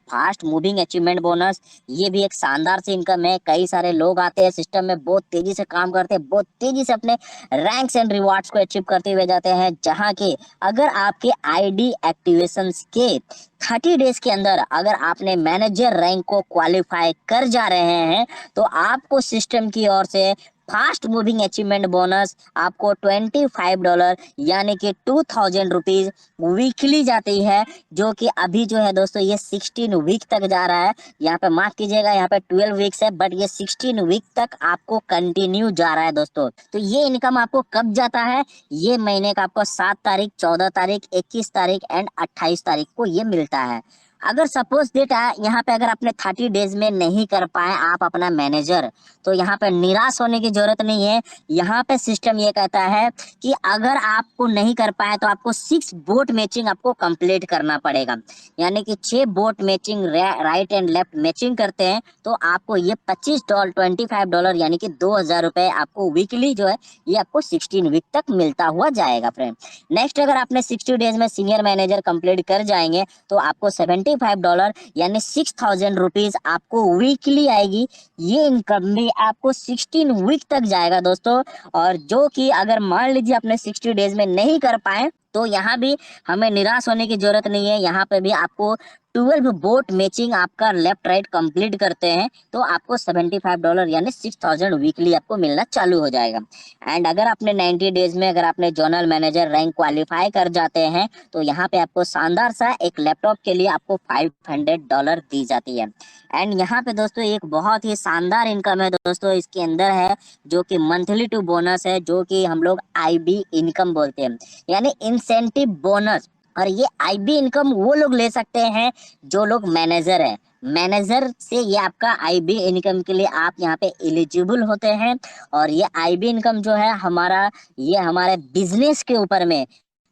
Fast moving achievement bonus. ये भी एक शानदार सी इनकम है। कई सारे लोग आते हैं सिस्टम में, बहुत तेजी से काम करते हैं, बहुत तेजी से अपने रैंक्स एंड रिवार्ड्स को अचीव करते हुए जाते हैं। जहां के अगर आपके आईडी एक्टिवेशन के 30 डेज के अंदर अगर आपने मैनेजर रैंक को क्वालिफाई कर जा रहे हैं तो आपको सिस्टम की ओर से फास्ट मूविंग अचीवमेंट बोनस आपको $25 यानी कि 2000 रुपीज वीकली जाती है, जो कि अभी जो है दोस्तों ये 16 वीक तक जा रहा है। यहाँ पे माफ कीजिएगा, यहाँ पे 12 वीक्स है, बट ये 16 वीक तक आपको कंटिन्यू जा रहा है दोस्तों। तो ये इनकम आपको कब जाता है? ये महीने का आपको 7 तारीख, 14 तारीख, 21 तारीख एंड 28 तारीख को ये मिलता है। अगर सपोज डेट यहाँ पे अगर आपने 30 डेज में नहीं कर पाए आप अपना मैनेजर, तो यहाँ पे निराश होने की जरूरत नहीं है। यहाँ पे सिस्टम ये कहता है कि अगर आपको नहीं कर पाए तो आपको 6 बोट मैचिंग आपको कंप्लीट करना पड़ेगा, यानी कि 6 boat matching right and left matching करते हैं तो आपको ये $25 यानी कि 2000 रुपए आपको वीकली जो है ये आपको 16 वीक तक मिलता हुआ जाएगा फ्रेंड। नेक्स्ट अगर आपने 60 डेज में सीनियर मैनेजर कंप्लीट कर जाएंगे तो आपको $75 यानी 6000 रुपीज आपको वीकली आएगी। ये इनकम भी आपको 16 वीक तक जाएगा दोस्तों। और जो कि अगर मान लीजिए आपने 60 डेज में नहीं कर पाए तो यहाँ भी हमें निराश होने की जरूरत नहीं है। यहाँ पे भी आपको 12 बोट मैचिंग आपका लेफ्ट राइट कंप्लीट करते हैं तो आपको $75 यानी 6000 वीकली आपको मिलना चालू हो जाएगा। एंड अगर आपने 90 डेज में अगर आपने जोनल मैनेजर रैंक क्वालिफाई कर जाते हैं तो यहाँ पे आपको शानदार सा एक लैपटॉप के लिए आपको $500 दी जाती है। एंड यहाँ पे दोस्तों एक बहुत ही शानदार इनकम है दोस्तों, इसके अंदर है जो कि मंथली टू बोनस है, जो कि हम लोग आईबी इनकम बोलते हैं, यानी इंसेंटिव बोनस। और ये आईबी इनकम वो लोग ले सकते हैं जो लोग मैनेजर है। मैनेजर से ये आपका आईबी इनकम के लिए आप यहाँ पे एलिजिबल होते हैं। और ये आईबी इनकम जो है हमारा, ये हमारे बिजनेस के ऊपर में,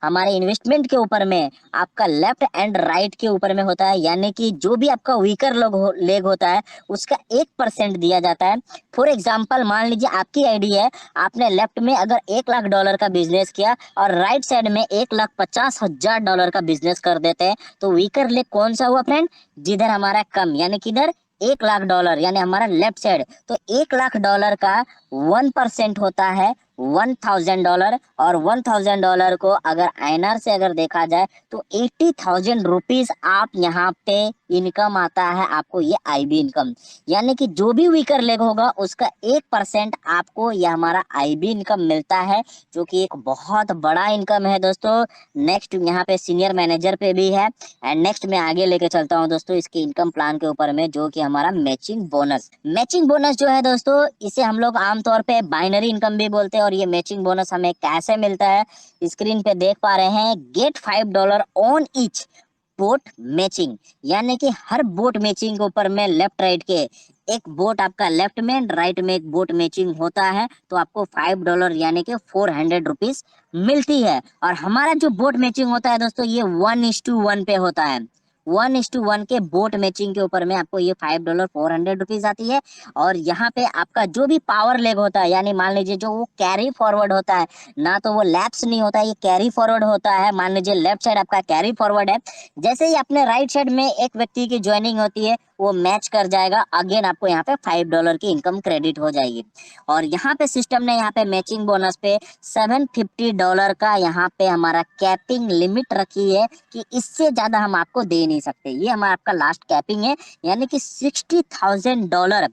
हमारे इन्वेस्टमेंट के ऊपर में, आपका लेफ्ट एंड राइट के ऊपर में होता है, यानी कि जो भी आपका वीकर लेग होता है उसका 1% दिया जाता है। फॉर एग्जाम्पल मान लीजिए आपकी आईडी है, आपने लेफ्ट में अगर $1,00,000 का बिजनेस किया और राइट साइड में $1,50,000 का बिजनेस कर देते हैं तो वीकर लेग कौन सा हुआ फ्रेंड? जिधर हमारा कम, यानी किधर $1,00,000 यानी हमारा लेफ्ट साइड। तो $1,00,000 का 1% होता है $1,000। और $1,000 को अगर आईएनआर से अगर देखा जाए तो 80,000 रुपीज आप यहाँ पे इनकम आता है आपको, ये आईबी इनकम। यानी कि जो भी वीकर लेग होगा उसका 1% आपको यह हमारा आईबी इनकम मिलता है, जो कि एक बहुत बड़ा इनकम है दोस्तों। नेक्स्ट यहाँ पे सीनियर मैनेजर पे भी है। एंड नेक्स्ट मैं आगे लेके चलता हूँ दोस्तों इसके इनकम प्लान के ऊपर में, जो कि हमारा मैचिंग बोनस। मैचिंग बोनस जो है दोस्तों, इसे हम लोग आमतौर पे बाइनरी इनकम भी बोलते हैं। और ये मैचिंग बोनस हमें कैसे मिलता है, स्क्रीन पे देख पा रहे हैं, get $5 on each bot matching, यानी कि हर बोट मैचिंग के ऊपर में लेफ्ट राइट के एक बोट आपका लेफ्ट में राइट में एक बोट मैचिंग होता है तो आपको $5 यानी कि 400 रुपीज मिलती है। और हमारा जो बोट मैचिंग होता है दोस्तों ये 1:1 पे होता है। 1:1 के बोट मैचिंग के ऊपर में आपको ये $5 400 रुपीज आती है। और यहाँ पे आपका जो भी पावर लेग होता है, यानी मान लीजिए जो वो कैरी फॉरवर्ड होता है ना, तो वो लैप्स नहीं होता है, ये कैरी फॉरवर्ड होता है। मान लीजिए लेफ्ट साइड आपका कैरी फॉरवर्ड है, जैसे ही अपने राइट साइड में एक व्यक्ति की ज्वाइनिंग होती है वो मैच कर जाएगा, अगेन आपको यहाँ पे $5 की इनकम क्रेडिट हो जाएगी। और यहाँ पे सिस्टम ने यहाँ पे मैचिंग बोनस पे $750 का यहाँ पे हमारा कैपिंग लिमिट रखी है कि इससे ज्यादा हम आपको दे नहीं सकते। ये हमारा आपका लास्ट कैपिंग है, यानी कि $60,000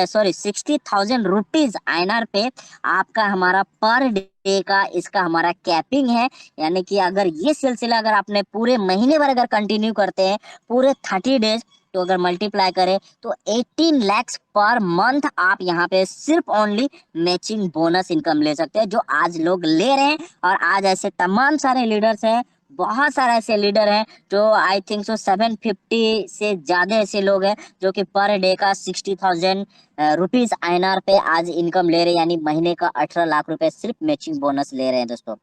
सॉरी 60,000 रुपीज आईएनआर पे आपका हमारा पर डे का इसका हमारा कैपिंग है। यानी कि अगर ये सिलसिला अगर आपने पूरे महीने भर अगर कंटिन्यू करते हैं पूरे 30 डेज, तो अगर मल्टीप्लाई करें तो 18 lakhs पर मंथ आप यहाँ पे सिर्फ ओनली मैचिंग बोनस इनकम ले सकते हैं, जो आज लोग ले रहे हैं। और आज ऐसे तमाम सारे लीडर्स हैं, बहुत सारे ऐसे लीडर हैं जो आई थिंक सो 750 से ज्यादा ऐसे लोग हैं जो कि पर डे का 60,000 रुपीज आईएनआर पे आज इनकम ले रहे हैं, यानी महीने का 18 लाख रुपए सिर्फ मैचिंग बोनस ले रहे हैं दोस्तों।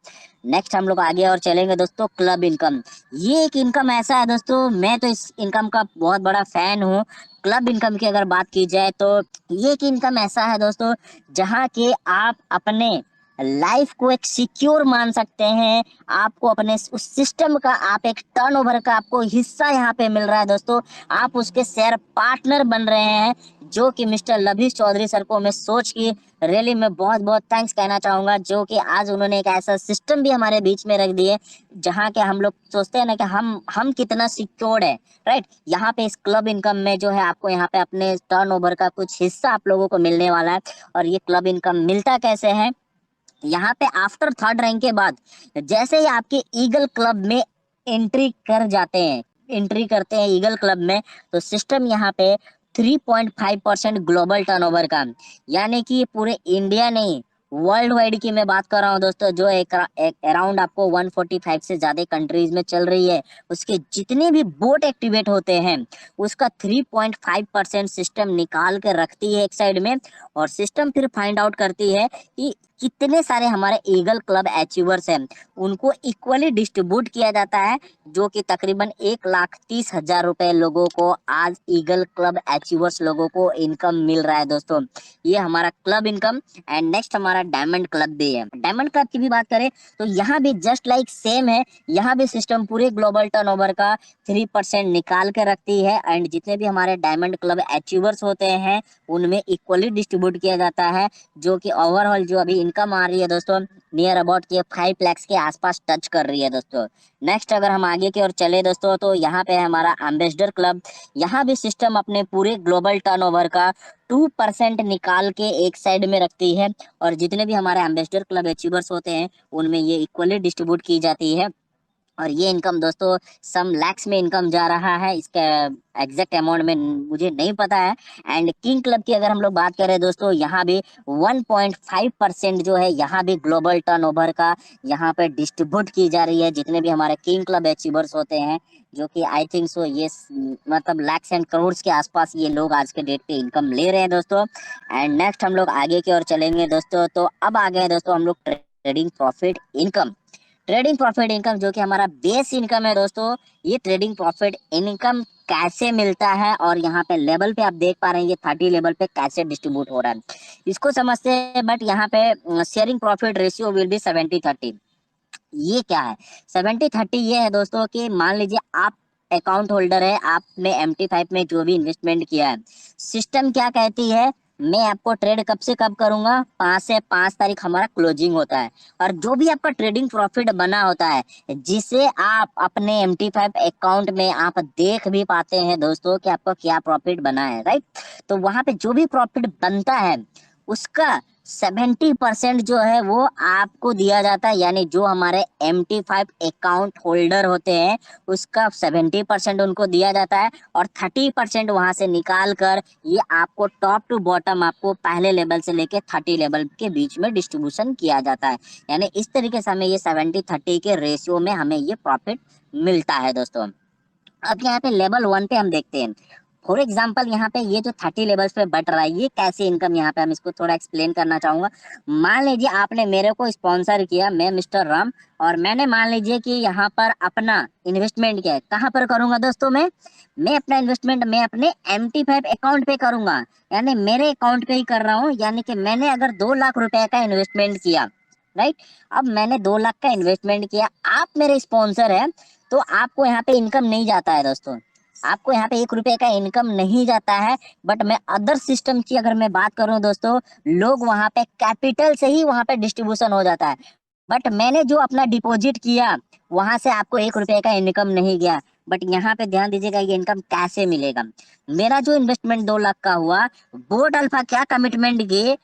नेक्स्ट हम लोग आगे और चलेंगे दोस्तों, क्लब इनकम। ये एक इनकम ऐसा है दोस्तों, मैं तो इस इनकम का बहुत बड़ा फैन हूँ। क्लब इनकम की अगर बात की जाए तो ये एक इनकम ऐसा है दोस्तों जहाँ के आप अपने लाइफ को एक सिक्योर मान सकते हैं। आपको अपने उस सिस्टम का आप एक टर्नओवर का आपको हिस्सा यहाँ पे मिल रहा है दोस्तों। आप उसके शेयर पार्टनर बन रहे हैं, जो कि मिस्टर लभीश चौधरी सर को मैं सोच की रियली मैं बहुत बहुत थैंक्स कहना चाहूंगा, जो कि आज उन्होंने एक ऐसा सिस्टम भी हमारे बीच में रख दिए जहाँ के हम लोग सोचते हैं ना कि हम कितना सिक्योर्ड है, राइट। यहाँ पे इस क्लब इनकम में जो है आपको यहाँ पे अपने टर्नओवर का कुछ हिस्सा आप लोगों को मिलने वाला है। और ये क्लब इनकम मिलता कैसे है, यहाँ पे आफ्टर थर्ड रैंक के बाद जैसे ही आपके ईगल क्लब में एंट्री कर जाते हैं, एंट्री करते हैं ईगल क्लब में, तो सिस्टम यहाँ पे 3.5% ग्लोबल टर्नओवर का, यानी कि पूरे इंडिया नहीं वर्ल्ड वाइड की मैं बात कर रहा हूँ दोस्तों, जो एक अराउंड आपको 145 से ज्यादा कंट्रीज में चल रही है, उसके जितने भी बोट एक्टिवेट होते हैं उसका 3.5% सिस्टम निकाल के रखती है एक साइड में। और सिस्टम फिर फाइंड आउट करती है कि कितने सारे हमारे ईगल क्लब अचीवर्स हैं, उनको इक्वली डिस्ट्रीब्यूट किया जाता है, जो कि तकरीबन 1,30,000 रुपए लोगों को आज ईगल क्लब अचीवर्स लोगों को इनकम मिल रहा है दोस्तों। ये हमारा क्लब इनकम। एंड नेक्स्ट हमारा डायमंड क्लब भी है। डायमंड क्लब की भी बात करें तो यहाँ भी जस्ट लाइक सेम है, यहाँ भी सिस्टम पूरे ग्लोबल टर्नओवर का 3% निकाल के रखती है। एंड जितने भी हमारे डायमंड क्लब अचीवर्स होते हैं उनमें इक्वली डिस्ट्रीब्यूट किया जाता है, जो कि ओवरऑल जो अभी इनकम आ रही है दोस्तों नियर अबाउट के 5 लाख के आसपास टच कर रही है दोस्तों। नेक्स्ट अगर हम आगे की ओर चले दोस्तों, तो यहाँ पे है हमारा एम्बेसडर क्लब। यहाँ भी सिस्टम अपने पूरे ग्लोबल टर्नओवर का 2% निकाल के एक साइड में रखती है, और जितने भी हमारे एम्बेसडर क्लब अचीवर्स होते हैं उनमें ये इक्वली डिस्ट्रीब्यूट की जाती है। और ये इनकम दोस्तों सम लैक्स में इनकम जा रहा है, इसका एग्जैक्ट अमाउंट में मुझे नहीं पता है। एंड किंग क्लब की अगर हम लोग बात करें दोस्तों, यहाँ भी 1.5% जो है यहाँ भी ग्लोबल टर्नओवर का यहाँ पे डिस्ट्रीब्यूट की जा रही है, जितने भी हमारे किंग क्लब अचीवर्स होते हैं, जो कि आई थिंक सो ये मतलब लैक्स एंड करोड़ के आसपास ये लोग आज के डेट पे इनकम ले रहे हैं दोस्तों। एंड नेक्स्ट हम लोग आगे की ओर चलेंगे दोस्तों, तो अब आ गए दोस्तों हम लोग trading profit income. Trading profit income जो कि हमारा बेस इनकम है दोस्तों, ये ट्रेडिंग प्रॉफिट इनकम कैसे मिलता है, और यहाँ पे लेवल पे आप देख पा रहे हैं ये 30 लेवल पे कैसे डिस्ट्रीब्यूट हो रहा है, इसको समझते हैं। बट यहाँ पे sharing profit ratio will be 70-30। ये क्या है 70-30? ये है दोस्तों कि मान लीजिए आप अकाउंट होल्डर है, आपने MT5 में जो भी इन्वेस्टमेंट किया है, सिस्टम क्या कहती है, मैं आपको ट्रेड कब से कब करूंगा, 5 से 5 तारीख हमारा क्लोजिंग होता है। और जो भी आपका ट्रेडिंग प्रॉफिट बना होता है, जिसे आप अपने MT5 अकाउंट में आप देख भी पाते हैं दोस्तों कि आपका क्या प्रॉफिट बना है, राइट। तो वहां पे जो भी प्रॉफिट बनता है उसका 70% जो है वो आपको दिया जाता है, यानी जो हमारे MT5 अकाउंट होल्डर होते हैं उसका 70% उनको दिया जाता है, और 30% वहां से निकाल कर ये आपको टॉप टू बॉटम आपको पहले लेवल से लेके 30 लेवल के बीच में डिस्ट्रीब्यूशन किया जाता है। यानी इस तरीके से हमें ये 70-30 के रेशियो में हमें ये प्रॉफिट मिलता है दोस्तों। अब यहाँ पे लेवल 1 पे हम देखते हैं। फॉर एग्जाम्पल यहाँ पे ये जो 30 लेवल्स पे बट रहा है, ये कैसे इनकम, यहाँ पे हम इसको थोड़ा एक्सप्लेन करना चाहूंगा। मान लीजिए आपने मेरे को स्पॉन्सर किया, मैं मिस्टर राम, और मैंने मान लीजिए कि यहाँ पर अपना इन्वेस्टमेंट किया है। कहाँ पर करूंगा दोस्तों मैं अपना इन्वेस्टमेंट मैं अपने MT5 अकाउंट पे करूंगा, यानी मेरे अकाउंट पे ही कर रहा हूँ। यानी कि मैंने अगर 2 लाख रुपए का इन्वेस्टमेंट किया, राइट, अब मैंने 2 लाख का इन्वेस्टमेंट किया, आप मेरे स्पॉन्सर है, तो आपको यहाँ पे इनकम नहीं जाता है दोस्तों, आपको यहाँ पे 1 रुपए का इनकम नहीं जाता है। बट मैं अदर सिस्टम की अगर मैं बात करूं दोस्तों, लोग वहां पे कैपिटल से ही वहां पे डिस्ट्रीब्यूशन हो जाता है। बट मैंने जो अपना डिपॉजिट किया वहां से आपको 1 रुपए का इनकम नहीं गया। बट यहाँ पे ध्यान दीजिएगा ये इनकम कैसे मिलेगा। मेरा जो इन्वेस्टमेंट 2 लाख का हुआ, बोर्ड अल्फा क्या कमिटमेंट किए,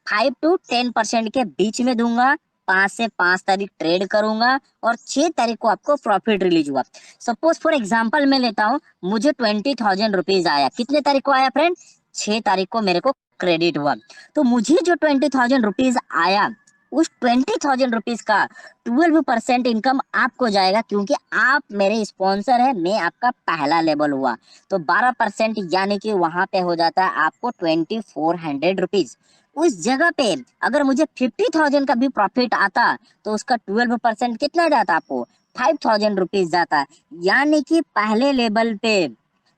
5 to 10% के बीच में दूंगा, 5 से 5 तारीख ट्रेड करूंगा, और 6 तारीख को आपको प्रॉफिट रिलीज हुआ। सपोज फॉर एग्जांपल मैं लेता हूं, मुझे 20,000 रुपीज आया, कितने तारीख को आया फ्रेंड, 6 तारीख को मेरे को क्रेडिट हुआ। तो मुझे जो 20,000 रुपीज आया, उस 20,000 रुपीज का 12% इनकम आपको जाएगा, क्योंकि आप मेरे स्पॉन्सर है, मैं आपका पहला लेवल हुआ। तो 12% यानी कि वहां पे हो जाता है आपको 2,400 रुपीज। उस जगह पे अगर मुझे 50,000 का भी प्रॉफिट आता, तो उसका 12% कितना जाता आपको, 5,000 रुपीज जाता। यानी कि पहले लेवल पे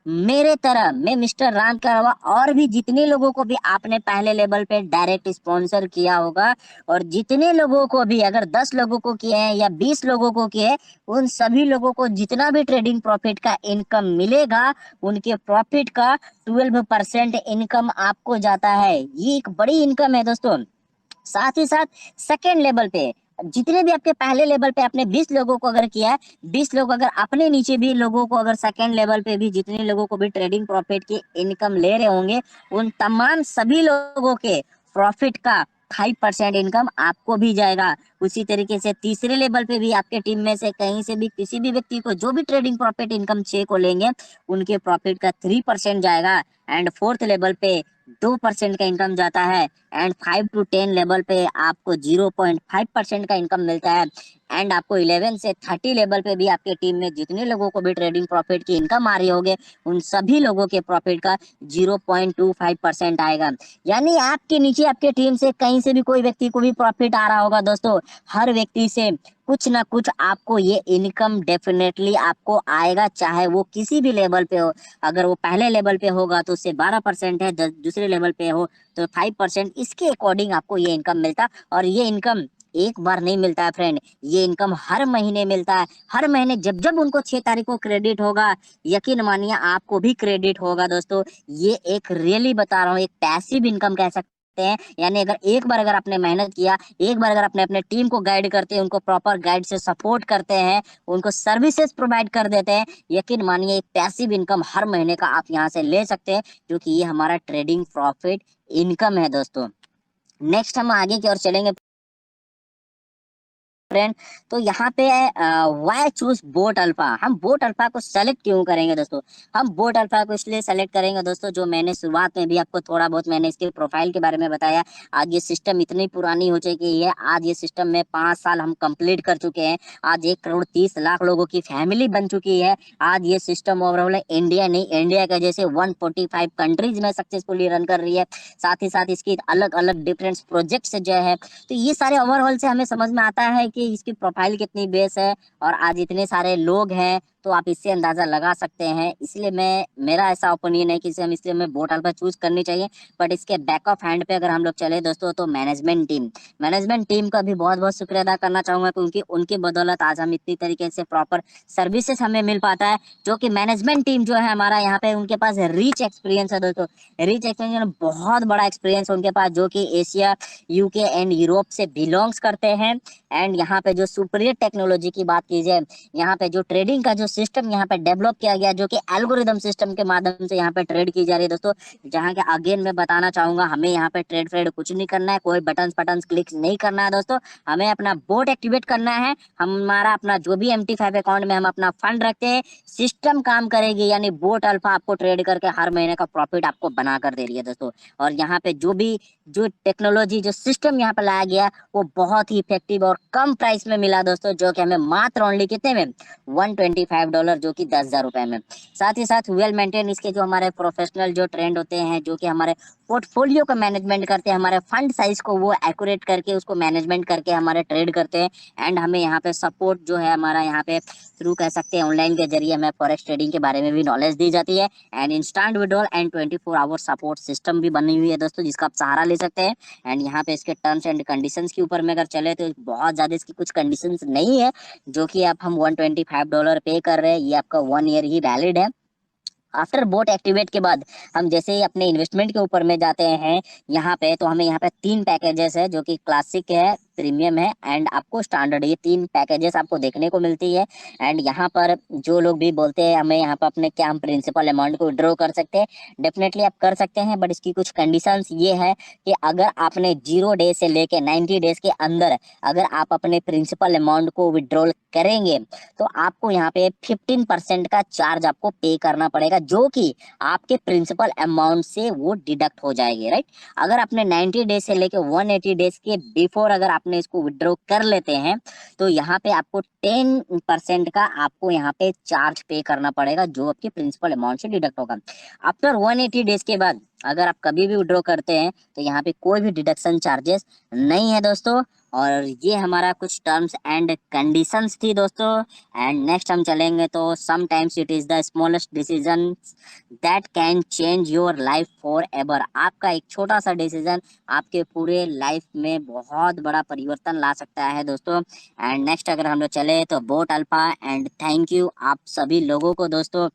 मेरे तरह मैं मिस्टर राम के अलावा और भी जितने लोगों को भी आपने पहले लेवल पे डायरेक्ट स्पॉन्सर किया होगा, और जितने लोगों को भी, अगर 10 लोगों को किए हैं या 20 लोगों को किए हैं, उन सभी लोगों को जितना भी ट्रेडिंग प्रॉफिट का इनकम मिलेगा, उनके प्रॉफिट का 12% इनकम आपको जाता है। ये एक बड़ी इनकम है दोस्तों। साथ ही साथ सेकेंड लेवल पे जितने भी आपके पहले लेवल पे आपने 20 लोगों को अगर किया है, 20 लोग अगर अपने नीचे भी लोगों को, अगर सेकेंड लेवल पे भी जितने लोगों को भी ट्रेडिंग प्रॉफिट की इनकम ले रहे होंगे, उन तमाम सभी लोगों के प्रॉफिट का 5% इनकम आपको भी जाएगा। उसी तरीके से तीसरे लेवल पे भी आपके टीम में से कहीं से भी किसी भी व्यक्ति को जो भी ट्रेडिंग प्रॉफिट इनकम 6 को लेंगे, उनके प्रॉफिट का 3% जाएगा। एंड फोर्थ लेवल पे 2% का इनकम जाता है। एंड 5 to 10 लेवल पे आपको 0.5% का इनकम मिलता है। एंड आपको 11 से 30 लेवल पे भी आपके टीम में जितने लोगों को भी ट्रेडिंग प्रॉफिट की इनकम आ रही होगी, उन सभी लोगों के प्रॉफिट का 0.25% आएगा। यानी आपके नीचे आपके टीम से कहीं से भी कोई व्यक्ति को भी प्रॉफिट आ रहा होगा दोस्तों, हर व्यक्ति से कुछ ना कुछ आपको ये इनकम डेफिनेटली आपको आएगा, चाहे वो किसी भी लेवल पे हो। अगर वो पहले लेवल पे होगा तो उससे 12% है, दूसरे लेवल पे हो तो 5%। इसके अकॉर्डिंग आपको ये इनकम मिलता, और ये इनकम एक बार नहीं मिलता है फ्रेंड, ये इनकम हर महीने मिलता है। हर महीने जब जब उनको 6 तारीख को क्रेडिट होगा, यकीन मानिए आपको भी क्रेडिट होगा दोस्तों। ये एक रियली बता रहा हूँ, एक पैसिव इनकम कह सकते हैं। यानी अगर एक बार अगर आपने मेहनत किया, एक बार अगर अपने अपने टीम को गाइड करते हैं, उनको प्रॉपर गाइड से सपोर्ट करते हैं, उनको सर्विसेज प्रोवाइड कर देते हैं, यकीन मानिए एक पैसिव इनकम हर महीने का आप यहाँ से ले सकते हैं, क्योंकि ये हमारा ट्रेडिंग प्रॉफिट इनकम है दोस्तों। नेक्स्ट हम आगे की ओर चलेंगे फ्रेंड। तो यहाँ पे वाई चूज बोट अल्फा। हम बोट अल्फा को सेलेक्ट क्यों करेंगे दोस्तों? हम बोट अल्फा को इसलिए सेलेक्ट करेंगे दोस्तों, जो मैंने शुरुआत में भी आपको थोड़ा बहुत मैंने इसके प्रोफाइल के बारे में बताया। आज ये सिस्टम इतनी पुरानी हो चुकी है, आज ये सिस्टम में 5 साल हम कंप्लीट कर चुके हैं। आज 1 करोड़ 30 लाख लोगों की फैमिली बन चुकी है। आज ये सिस्टम ओवरऑल इंडिया नहीं, इंडिया के जैसे 145 कंट्रीज में सक्सेसफुली रन कर रही है। साथ ही साथ इसकी अलग अलग डिफरेंट प्रोजेक्ट्स जो है, तो ये सारे ओवरऑल से हमें समझ में आता है कि इसकी प्रोफाइल कितनी बेस है, और आज इतने सारे लोग हैं, तो आप इससे अंदाजा लगा सकते हैं। इसलिए मेरा ऐसा ओपिनियन है कि इसे हम इसलिए हमें बोट अल्फा चूज करनी चाहिए। बट इसके बैक ऑफ हैंड पे अगर हम लोग चले दोस्तों, तो मैनेजमेंट टीम का भी बहुत बहुत शुक्रिया अदा करना चाहूंगा, क्योंकि उनकी बदौलत आज हम इतनी तरीके से प्रॉपर सर्विसेज हमें मिल पाता है। जो कि मैनेजमेंट टीम जो है हमारा यहाँ पे, उनके पास रिच एक्सपीरियंस है दोस्तों। रिच एक्सपीरियंस, बहुत बड़ा एक्सपीरियंस उनके पास, जो कि एशिया, यूके एंड यूरोप से बिलोंग्स करते हैं। एंड यहाँ पे जो सुपीरियर टेक्नोलॉजी की बात की जाए, यहाँ पे जो ट्रेडिंग का जो सिस्टम यहाँ पे डेवलप किया गया, जो कि एल्गोरिदम सिस्टम के माध्यम से यहाँ पे ट्रेड की जा रही है दोस्तों। जहाँ के अगेन मैं बताना चाहूंगा, हमें यहाँ पे ट्रेड फ्रेड कुछ नहीं करना है, कोई बटन क्लिक नहीं करना है दोस्तों। हमें अपना बोट एक्टिवेट करना है, हमारा अपना जो भी MT5 अकाउंट में हम अपना फंड रखते हैं, सिस्टम काम करेगी। यानी बोट अल्फा आपको ट्रेड करके हर महीने का प्रॉफिट आपको बना कर दे रही है दोस्तों। और यहाँ पे जो टेक्नोलॉजी, जो सिस्टम यहाँ पे लाया गया, वो बहुत ही इफेक्टिव और कम प्राइस में मिला दोस्तों, जो कि हमें मात्र ओनली कितने में, $125, जो कि 10,000 रुपए में। साथ ही साथ वेल मेंटेन इसके जो हमारे प्रोफेशनल जो ट्रेंड होते हैं, जो कि हमारे पोर्टफोलियो का मैनेजमेंट करते हैं, हमारे फंड साइज को वो एक्यूरेट करके उसको मैनेजमेंट करके हमारे ट्रेड करते हैं। एंड हमें यहाँ पे सपोर्ट जो है हमारा यहाँ पे थ्रू कह सकते हैं, ऑनलाइन के जरिए हमें फॉरेक्स ट्रेडिंग के बारे में भी नॉलेज दी जाती है। And instant withdrawal and 24 hour support system भी बनी हुई है दोस्तों, जिसका आप सहारा ले सकते हैं। एंड यहाँ पे इसके टर्म्स एंड कंडीशंस के ऊपर में अगर चले, तो बहुत ज्यादा इसकी कुछ कंडीशंस नहीं है, जो कि आप हम $125 पे कर रहे हैं, ये आपका 1 ईयर ही वैलिड है। आफ्टर बोट एक्टिवेट के बाद हम जैसे ही अपने इन्वेस्टमेंट के ऊपर में जाते हैं यहाँ पे, तो हमें यहाँ पे 3 पैकेजेस है, जो कि क्लासिक है, प्रीमियम है एंड आपको स्टैंडर्ड, ये 3 पैकेजेस आपको देखने को मिलती है। एंड यहाँ पर जो लोग भी बोलते हैं हमें यहाँ पर अपने क्या हम प्रिंसिपल अमाउंट को विड्रॉ कर सकते हैं, डेफिनेटली आप कर सकते हैं। बट इसकी कुछ कंडीशंस ये है कि अगर आपने 0 डे से लेके 90 डेज के अंदर अगर आप अपने प्रिंसिपल अमाउंट को विड्रॉल करेंगे, तो आपको यहाँ पे 15% का चार्ज आपको पे करना पड़ेगा, जो कि आपके प्रिंसिपल अमाउंट से वो डिडक्ट हो जाएगी, राइट। अगर आपने 90 डेज से लेके 180 डेज के बिफोर अगर आपने इसको विड्रॉ कर लेते हैं, तो यहाँ पे आपको 10% का आपको यहाँ पे चार्ज पे करना पड़ेगा, जो आपके प्रिंसिपल अमाउंट से डिडक्ट होगा। आफ्टर 180 डेज के बाद अगर आप कभी भी विड्रॉ करते हैं तो यहाँ पे कोई भी डिडक्शन चार्जेस नहीं है दोस्तों। और ये हमारा कुछ टर्म्स एंड कंडीशंस थी दोस्तों। एंड नेक्स्ट हम चलेंगे तो sometimes it is the smallest decision that can change your life for ever. आपका एक छोटा सा डिसीजन आपके पूरे लाइफ में बहुत बड़ा परिवर्तन ला सकता है दोस्तों। एंड नेक्स्ट अगर हम लोग चले तो boat alpha and thank you आप सभी लोगों को दोस्तों